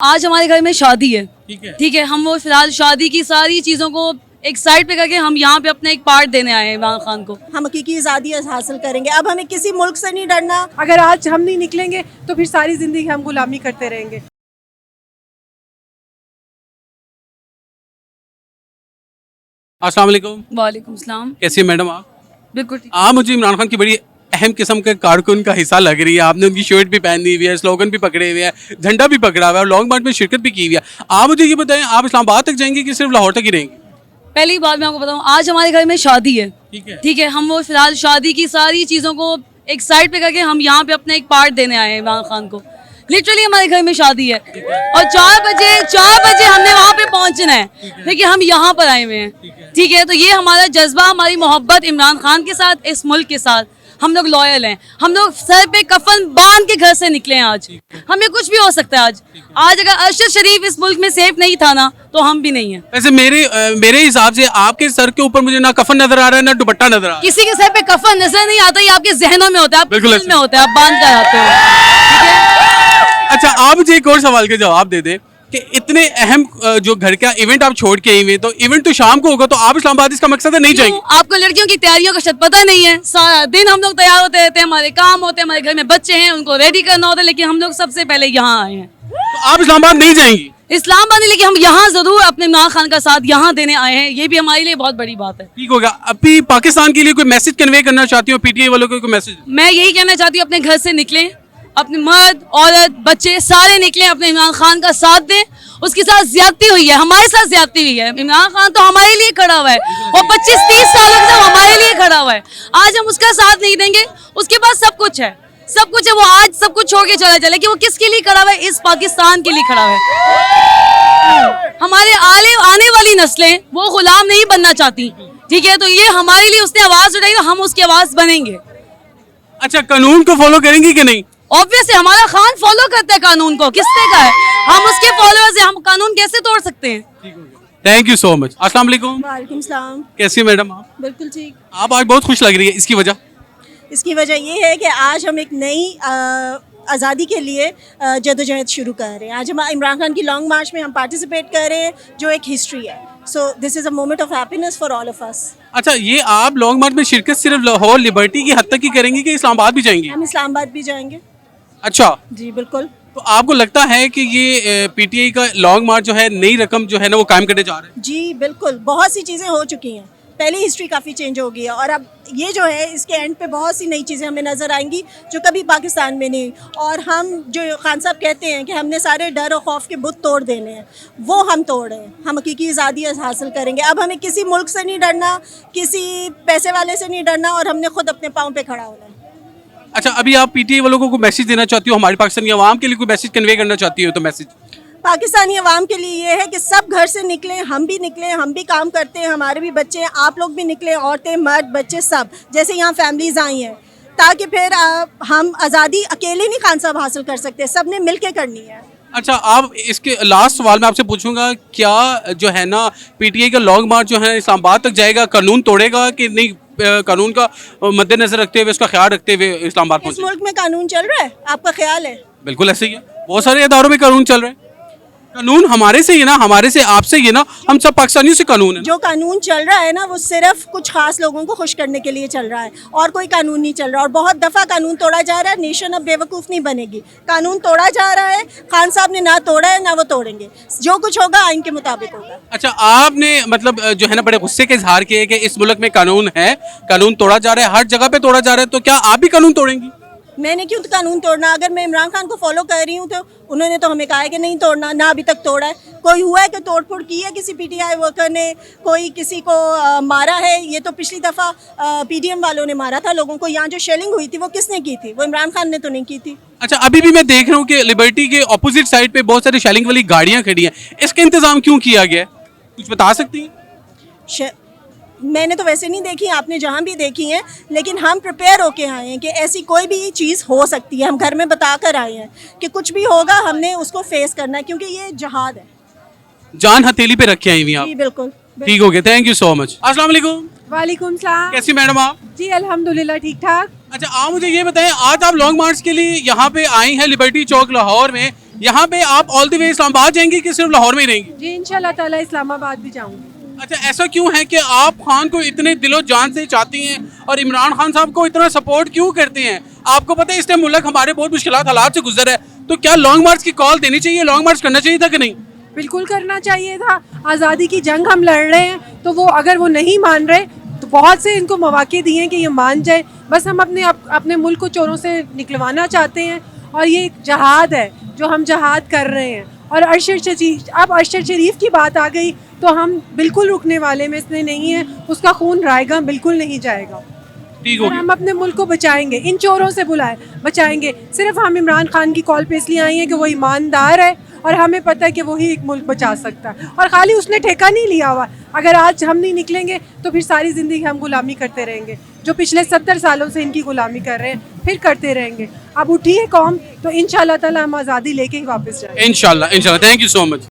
आज हमारे घर में शादी है, ठीक है। हम वो फिलहाल शादी की सारी चीज़ों को एक साइड पे करके हम यहाँ पे अपना एक पार्ट देने आए हैं इमरान खान को। हम हकीकी आज़ादी हासिल करेंगे। अब हमें किसी मुल्क से नहीं डरना। अगर आज हम नहीं निकलेंगे तो फिर सारी जिंदगी हम गुलामी करते रहेंगे। अस्सलाम वालेकुम। वालेकुम सलाम। कैसी है मैडम आप? बिल्कुल ठीक। आप मुझे इमरान खान की बड़ी अहम किस्म के कारकुन का हिस्सा लग रही है। आपने उनकी शर्ट भी पहनी हुई है, स्लोगन भी पकड़े हुए हैं, झंडा भी पकड़ा हुआ है और लॉन्ग मार्च में शिरकत भी की हुई है। आप मुझे ये बताएं, आप इस्लामाबाद तक जाएंगे कि सिर्फ लाहौर तक ही रहेंगे? पहली बात मैं आपको बताऊँ, आज हमारे घर में शादी है, ठीक है। हम वो फिलहाल शादी की सारी चीज़ों को एक साइड पे करके हम यहाँ पे अपना एक पार्ट देने आए हैं इमरान खान को। लिटरली हमारे घर में शादी है और 4 बजे हमने वहाँ पे पहुँचना है, लेकिन हम यहाँ पर आए हुए हैं। ठीक है, तो ये हमारा जज्बा, हमारी मोहब्बत इमरान खान के साथ, इस मुल्क के साथ हम लोग लॉयल हैं। हम लोग सर पे कफन बांध के घर से निकले हैं। आज हमें कुछ भी हो सकता है। आज अगर अरशद शरीफ इस मुल्क में सेफ नहीं था ना, तो हम भी नहीं है। वैसे मेरे हिसाब से आपके सर के ऊपर मुझे ना कफन नजर आ रहा है ना दुपट्टा नजर आ रहा है। किसी के सर पे कफन नजर नहीं आता, ये आपके जहनों में होता है, बिल्कुल दिल में होता है, आप बांध कर आते हो। ठीक है, अच्छा, आप मुझे एक और सवाल का जवाब दे दें कि इतने अहम जो घर का इवेंट आप छोड़ के आई हुए, तो इवेंट तो शाम को होगा, तो आप इस्लामाबाद इसका मकसद है नहीं जाएंगे? आपको लड़कियों की तैयारियों का शायद पता नहीं है। सारा दिन हम लोग तैयार होते रहते हैं, हमारे काम होते हैं, हमारे घर में बच्चे हैं, उनको रेडी करना होता है, लेकिन हम लोग सबसे पहले यहाँ आए हैं। तो आप इस्लामाबाद नहीं जाएंगी? इस्लामाबाद नहीं, लेकिन हम यहाँ जरूर अपने इमरान खान का साथ यहाँ देने आए हैं। ये भी हमारे लिए बहुत बड़ी बात है। ठीक होगा। अभी पाकिस्तान के लिए कोई मैसेज कन्वे करना चाहती हूँ, पीटीआई वालों को कोई मैसेज? मैं यही कहना चाहती हूँ, अपने घर से निकलें, अपने मर्द औरत बच्चे सारे निकलें, अपने इमरान खान का साथ दें। उसके साथ ज्यादती हुई है, हमारे साथ ज्यादती हुई है। इमरान खान तो हमारे लिए खड़ा हुआ है और 25-30 सालों से हमारे लिए खड़ा हुआ है। आज हम उसका साथ नहीं देंगे। उसके पास सब कुछ है, वो आज सब कुछ छोड़ के चला जाए, लेकिन वो किसके लिए खड़ा हुआ है? इस पाकिस्तान के लिए खड़ा हुआ है। हमारे आने वाली नस्लें वो गुलाम नहीं बनना चाहती। ठीक है, तो ये हमारे लिए उसने आवाज उठाई, तो हम उसकी आवाज बनेंगे। अच्छा, कानून को फॉलो करेंगी कि नहीं? ऑब्वियसली हमारा खान फॉलो करता है कानून को, किसने कहा है? हम उसके फॉलोअर्स हैं, हम कानून कैसे तोड़ सकते हैं? Thank you so much. अस्सलाम वालेकुम। वालेकुम सलाम। कैसी है मैडम आप? बिल्कुल ठीक। आप आज बहुत खुश लग रही है, इसकी वजह? इसकी वजह ये है कि आज हम एक नई आज़ादी के लिए जदोजहद शुरू कर रहे हैं। आज हम इमरान खान की लॉन्ग मार्च में हम पार्टिसिपेट कर रहे हैं, जो एक हिस्ट्री है। So this is a moment of happiness for all of us. अच्छा, ये आप लॉन्ग मार्च में शिरकत सिर्फ लाहौर लिबर्टी की हद तक ही करेंगी कि इस्लामाबाद भी जाएंगी? हम इस्लामाबाद भी जाएंगे। अच्छा जी बिल्कुल। तो आपको लगता है कि ये पीटीआई का लॉन्ग मार्च जो है, नई रकम जो है ना, वो कायम करने जा रहे हैं? जी बिल्कुल। बहुत सी चीज़ें हो चुकी हैं, पहली हिस्ट्री काफ़ी चेंज हो गई है और अब ये जो है इसके एंड पे बहुत सी नई चीज़ें हमें नज़र आएंगी जो कभी पाकिस्तान में नहीं। और हम जो खान साहब कहते हैं कि हमने सारे डर और खौफ के बुत तोड़ देने हैं, वो हम तोड़ रहे हैं। हम हकीकी आज़ादी हासिल करेंगे। अब हमें किसी मुल्क से नहीं डरना, किसी पैसे वाले से नहीं डरना, और हमने खुद अपने पाँव पे खड़ा होना है। अच्छा, अभी आप पीटीआई वालों को कोई मैसेज देना चाहती हो, हमारी पाकिस्तानी आवाम के लिए कोई मैसेज कन्वे करना चाहती हो? तो मैसेज पाकिस्तानी अवाम के लिए ये है कि सब घर से निकलें, हम भी निकलें, हम भी काम करते हैं, हमारे भी बच्चे हैं, आप लोग भी निकलें, औरतें मर्द बच्चे सब, जैसे यहाँ फैमिलीज आई हैं, ताकि फिर हम आज़ादी अकेले नहीं खान साहब हासिल कर सकते, सब ने मिल के करनी है। अच्छा, आप इसके लास्ट सवाल मैं आपसे पूछूंगा, क्या जो है ना पीटीआई का लॉन्ग मार्च जो है इस्लामाबाद तक जाएगा, कानून तोड़ेगा कि नहीं? कानून का मद्देनजर रखते हुए, उसका ख्याल रखते हुए इस्लामाबाद इस पहुंचे? मुल्क में कानून चल रहा है, आपका ख्याल है? बिल्कुल ऐसे ही है, बहुत सारे इदारों में कानून चल रहे हैं। कानून हमारे से ही ना, हमारे से आपसे ही ना, हम सब पाकिस्तानियों से कानून है। जो कानून चल रहा है ना, वो सिर्फ कुछ खास लोगों को खुश करने के लिए चल रहा है, और कोई कानून नहीं चल रहा। और बहुत दफ़ा कानून तोड़ा जा रहा है। नेशन अब बेवकूफ़ नहीं बनेगी। कानून तोड़ा जा रहा है, खान साहब ने ना तोड़ा है ना वो तोड़ेंगे। जो कुछ होगा आइन के मुताबिक होगा। अच्छा, आपने मतलब जो है ना बड़े गुस्से के इजहार किए कि इस मुल्क में कानून है, कानून तोड़ा जा रहा है, हर जगह पे तोड़ा जा रहा है, तो क्या आप भी कानून तोड़ेंगी? मैंने क्यों कानून तोड़ना? अगर मैं इमरान खान को फॉलो कर रही हूँ तो उन्होंने तो हमें कहा है कि नहीं तोड़ना, ना अभी तक तोड़ा है। कोई हुआ है कि तोड़ फोड़ की है किसी पीटीआई वर्कर ने, कोई किसी को मारा है? ये तो पिछली दफ़ा पीडीएम वालों ने मारा था लोगों को। यहाँ जो शेलिंग हुई थी वो किसने की थी? वो इमरान खान ने तो नहीं की थी। अच्छा, अभी भी मैं देख रहा हूँ कि लिबर्टी के ऑपोजिट साइड पे बहुत सारी शेलिंग वाली गाड़ियाँ खड़ी हैं, इसका इंतजाम क्यों किया गया है? कुछ बता सकती हैं? मैंने तो वैसे नहीं देखी, आपने जहाँ भी देखी हैं, लेकिन हम प्रिपेयर होके आए हैं कि ऐसी कोई भी चीज़ हो सकती है। हम घर में बता कर आए हैं कि कुछ भी होगा, हमने उसको फेस करना है, क्योंकि ये जहाद है। जान हथेली पे रखे आई हुई आप? जी बिल्कुल। ठीक हो गया, थैंक यू सो मच। अस्सलाम वालेकुम। वालेकुम सलाम। कैसी मैडम आप? जी अल्हम्दुलिल्लाह ठीक ठाक। अच्छा, आप मुझे ये बताएं, आज आप लॉन्ग मार्च के लिए यहाँ पे आई हैं लिबर्टी चौक लाहौर में, यहाँ पे आप ऑल द वे इस्लामाबाद जाएंगी कि सिर्फ लाहौर में ही रहेंगी? जी इंशाल्लाह ताला इस्लामाबाद भी जाऊंगी। अच्छा, ऐसा क्यों है कि आप खान को इतने दिलो जान से चाहती हैं और इमरान खान साहब को इतना सपोर्ट क्यों करते हैं? आपको पता है इस टाइम मुल्क हमारे बहुत मुश्किलात हालात से गुजर है, तो क्या लॉन्ग मार्च की कॉल देनी चाहिए, लॉन्ग मार्च करना चाहिए था कि नहीं? बिल्कुल करना चाहिए था। आज़ादी की जंग हम लड़ रहे हैं, तो वो अगर वो नहीं मान रहे तो बहुत से इनको मौके दिए हैं कि ये मान जाए। बस हम अपने मुल्क को चोरों से निकलवाना चाहते हैं, और ये एक जहाद है जो हम जहाद कर रहे हैं। और अरशद शरीफ की बात आ गई तो हम बिल्कुल रुकने वाले में इसमें नहीं है, उसका खून रायगा बिल्कुल नहीं जाएगा। ठीक और होगी। हम अपने मुल्क को बचाएंगे, इन चोरों से बचाएंगे। सिर्फ हम इमरान खान की कॉल पे इसलिए आई हैं कि वो ईमानदार है और हमें पता है कि वही एक मुल्क बचा सकता है। और खाली उसने ठेका नहीं लिया हुआ, अगर आज हम नहीं निकलेंगे तो फिर सारी ज़िंदगी हम गुलामी करते रहेंगे, जो पिछले 70 सालों से इनकी गुलामी कर रहे हैं, फिर करते रहेंगे। अब उठी है कौम तो इंशाल्लाह ताला हम आज़ादी लेके ही वापस जाएंगे। इंशाल्लाह, इंशाल्लाह। Thank you so much.